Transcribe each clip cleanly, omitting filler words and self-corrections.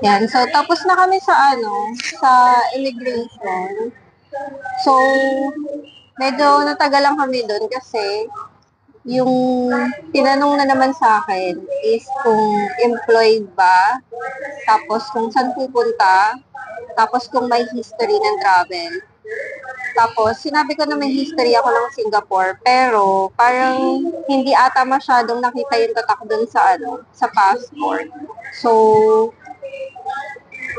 Yan. So, tapos na kami sa sa immigration. So, medyo natagal lang kami doon kasi yung tinanong na naman sa akin is kung employed ba, tapos kung saan pupunta, tapos kung may history ng travel. Tapos, sinabi ko na may history ako ng Singapore, pero parang hindi ata masyadong nakita yung tatak doon sa sa passport. So,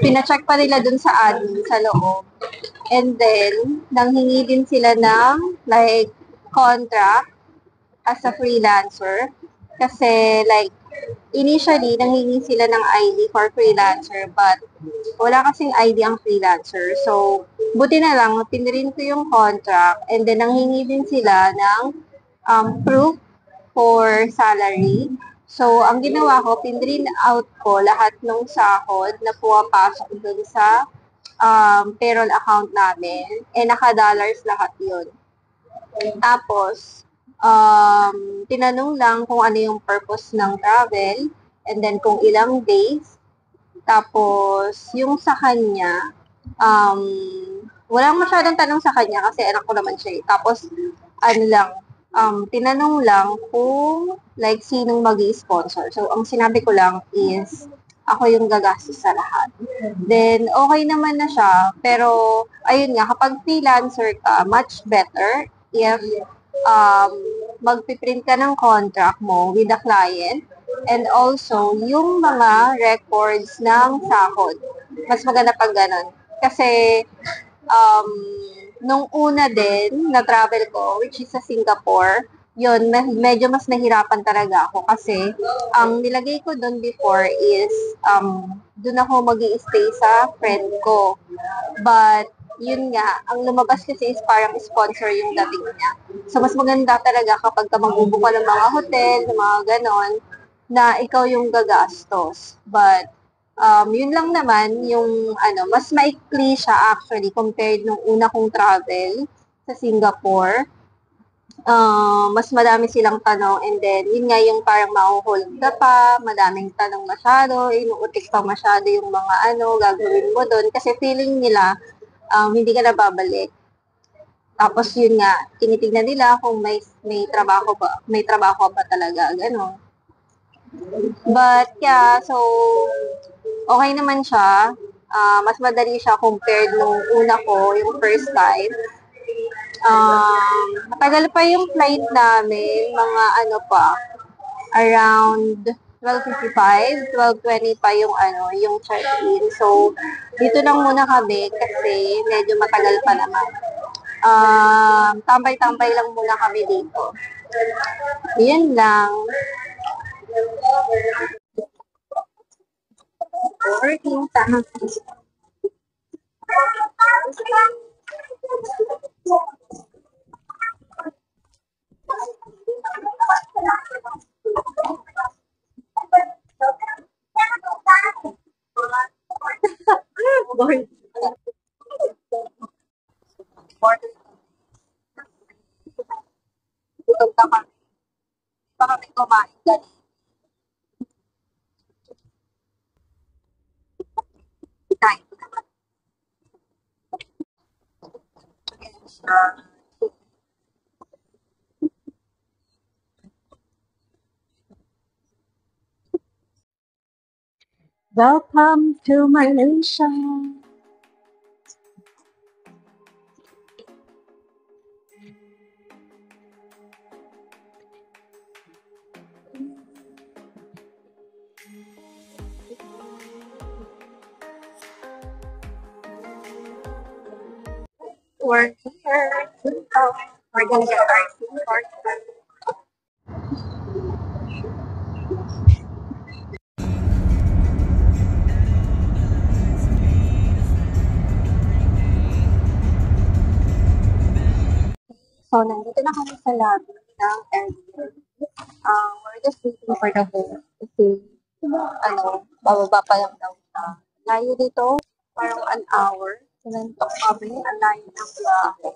pina-check pa nila doon sa admin sa loob. And then, nanghingi din sila ng like contract as a freelancer. Kasi like, initially, nanghingi sila ng ID for freelancer, but wala kasing ID ang freelancer. So, buti na lang, pinrint ko yung contract, and then nanghingi din sila ng proof for salary. So, ang ginawa ko, pinrint out ko lahat ng sahod na pumapasok dun sa payroll account namin, naka-dollars lahat yun. Tapos, tinanong lang kung ano yung purpose ng travel, and then kung ilang days. Tapos, yung sa kanya, walang masyadong tanong sa kanya kasi anak ko naman siya. Tapos, ano lang, tinanong lang kung like sinong mag-i-sponsor. So, ang sinabi ko lang is ako yung gagastos sa lahat. Then, okay naman na siya. Pero, ayun nga, kapag freelancer ka, much better if magpiprint ka ng contract mo with the client and also yung mga records ng sahod. Mas maganda pag ganun. Kasi, nung una din na travel ko, which is sa Singapore, yun, medyo mas nahirapan talaga ako kasi ang nilagay ko doon before is doon ako mag stay sa friend ko. But, yun nga, ang lumabas kasi is parang sponsor yung dating niya. So, mas maganda talaga kapag ka magbubuka ng mga hotel, ng mga ganon, na ikaw yung gagastos. But, yun lang naman, yung mas maikli siya actually compared nung una kong travel sa Singapore. Mas madami silang tanong, and then yun nga yung parang mahuhold ka pa, madaming tanong masyado, inuutik pa masyado yung mga gagawin mo doon kasi feeling nila hindi ka na babalik. Tapos yun nga, tinitingnan nila kung may trabaho ba talaga, gano'n. But yeah, so okay naman siya. Mas madali siya compared nung una ko, yung first time. Matagal pa yung flight namin, mga pa, around 12:55, 12:20 pa yung yung check-in. So, dito lang muna kami kasi medyo matagal pa naman. Tambay-tambay lang muna kami dito. Yun lang. Working time. Gutom na kami. Pa kami kumain kanina. Kain. Welcome to Malaysia. we're here. We're gonna get our SIM card. So, nandito na kami sa lobby ng airport. We're just waiting for the host kasi, bababa pa lang daw siya. Layo dito, parang an hour. Sinantok kami, ang layo ng biyahe.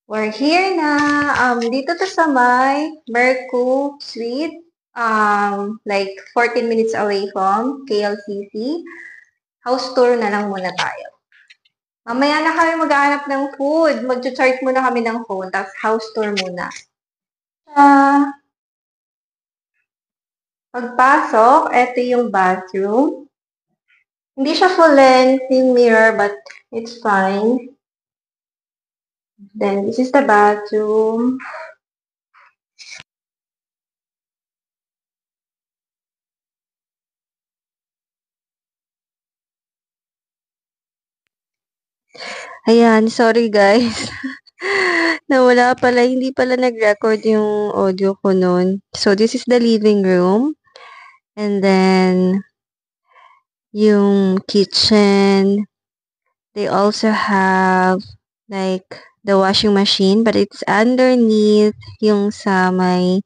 We're here na. Dito to sa may Mercu Suite. Like 14 minutes away from KLCC. House tour na lang muna tayo. Mamaya na kami maghahanap ng food. Mag-charge muna kami ng phone, tapos house tour muna. Pagpasok, ito yung bathroom. Hindi siya full length yung mirror, but it's fine. Then, this is the bathroom. Ayan, sorry guys. Nawala pala, hindi pala nag-record yung audio ko noon. So, this is the living room. And then, yung kitchen. They also have, like, the washing machine, but it's underneath yung sa may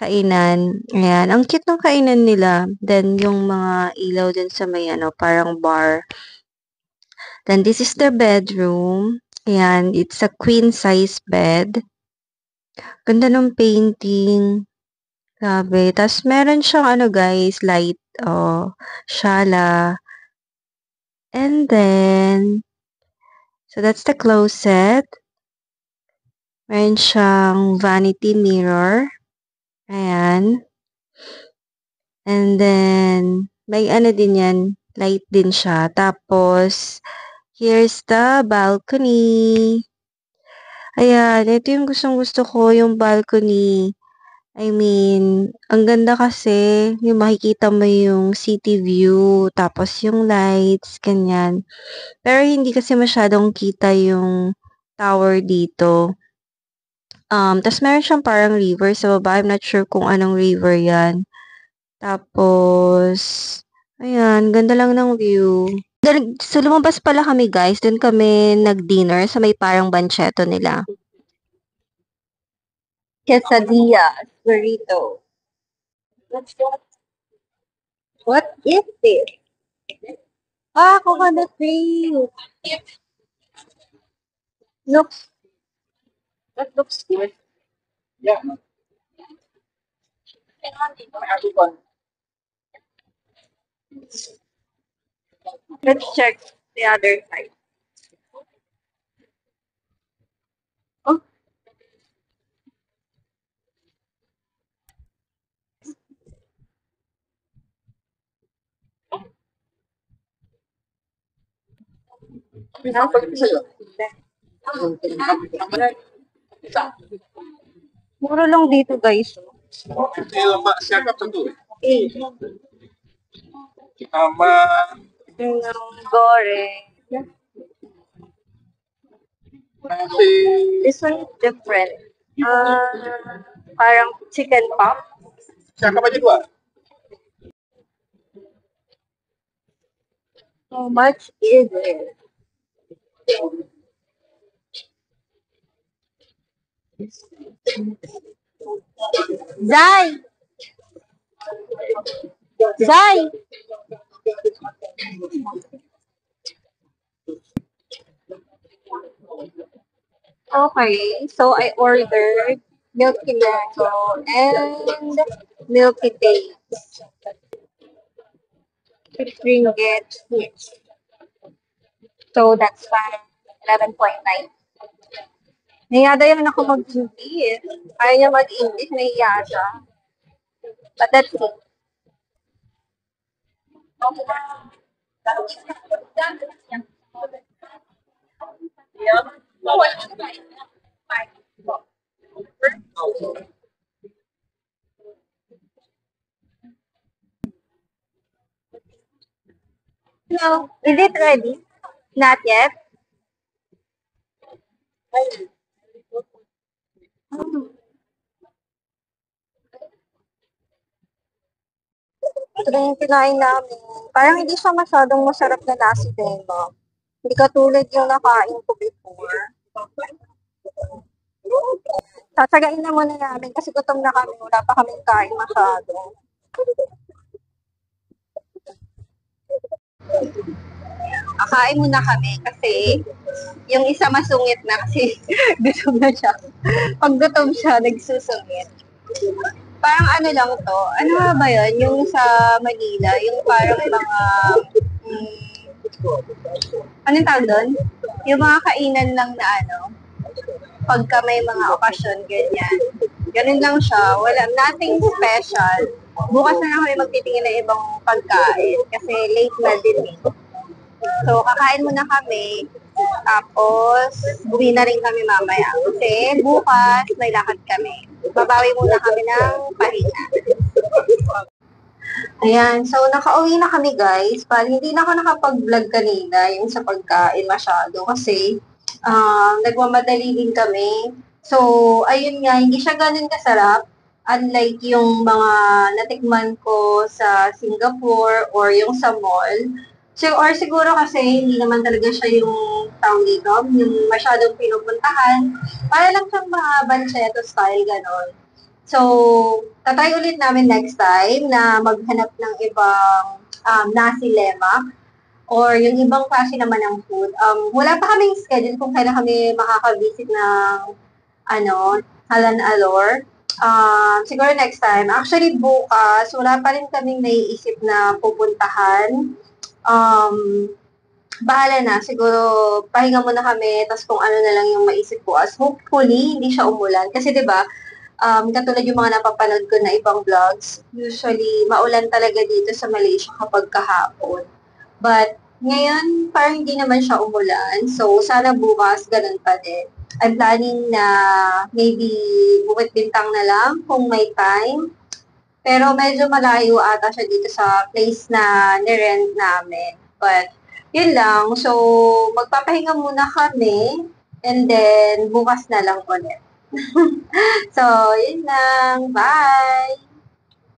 kainan. Ayan, ang cute ng kainan nila. Then, yung mga ilaw din sa may, parang bar. Then, this is the bedroom. Ayan, it's a queen size bed. Ganda ng painting. Grabe. Tapos, meron siyang, guys, light, shala. And then, so that's the closet. Meron siyang vanity mirror. Ayan. And then, may din yan, light din siya. Tapos, here's the balcony. Ayan, ito yung gustong-gusto ko, yung balcony. I mean, ang ganda kasi, yung makikita mo yung city view, tapos yung lights, ganyan. Pero hindi kasi masyadong kita yung tower dito. Tapos meron siyang parang river sa baba. I'm not sure kung anong river yan. Tapos, ayan, ganda lang ng view. So, lumabas pala kami guys. Doon kami nag-dinner sa may parang bancheto nila. Quesadillas, burrito. What is this? Coconut cream. That looks good. Yeah. Let's check the other side. Oh, mura lang dito guys. Yung goreng. This one is different. Parang chicken pop. How much is it? Zai! Zai! Okay, so I ordered milky mango and milky dates. 6 ringgit each. So that's fine. 11.9. Niyada yun ako mag-English. Ayaw niya mag-English, nahiya siya. But that's it. No, is it ready? Not yet. Ito na yung kinain namin. Parang hindi siya masyadong masarap na nasi lemak. Hindi katulad yung nakain ko before. Sasagain na muna namin kasi gutom na kami. Wala pa kaming kain masyado. Kakain muna kami kasi yung isa masungit na kasi gutom na siya. Pag gutom siya, nagsusungit. Parang ano lang to, ano nga ba yun? Yung sa Manila, yung parang mga, mm, anong tawag doon? Yung mga kainan lang na ano, pagka may mga okasyon, ganyan. Ganun lang siya. Wala, nothing special. Bukas na lang kami magtitingin ng ibang pagkain kasi late na din eh. So, kakain muna kami. Tapos, uwi na rin kami mamaya. Kasi bukas, may lakad kami. Babawi muna kami ng pahinga. Ayan, so nakauwi na kami guys. Hindi na ako nakapag-vlog kanina yung sa pagkain masyado kasi nagmamadali din kami. So, ayun nga, hindi siya ganun kasarap. Unlike yung mga natikman ko sa Singapore or yung sa mall. So, or siguro kasi hindi naman talaga siya yung tawag dito, yung masyadong pinupuntahan. Para lang siyang mga bancheto style, ganon. So, tatry ulit namin next time na maghanap ng ibang nasi lemak or yung ibang klase naman ng food. Wala pa kaming schedule kung kailan kami makaka-visit ng ano, Halan Alor. Siguro next time. Actually, bukas, wala pa rin kaming naiisip na pupuntahan. Um, Bahala na. Siguro, pahinga muna kami, tapos kung ano na lang yung maisip ko. As hopefully, hindi siya umulan. Kasi 'di ba katulad yung mga napapanood ko na ibang vlogs, usually maulan talaga dito sa Malaysia kapag kahapon. But ngayon, parang hindi naman siya umulan. So, sana bukas ganun pa din. I'm planning na maybe bukit bintang na lang kung may time. Pero medyo malayo ata siya dito sa place na nirent namin. But, yun lang. So, magpapahinga muna kami and then bukas na lang ulit. So, yun lang. Bye!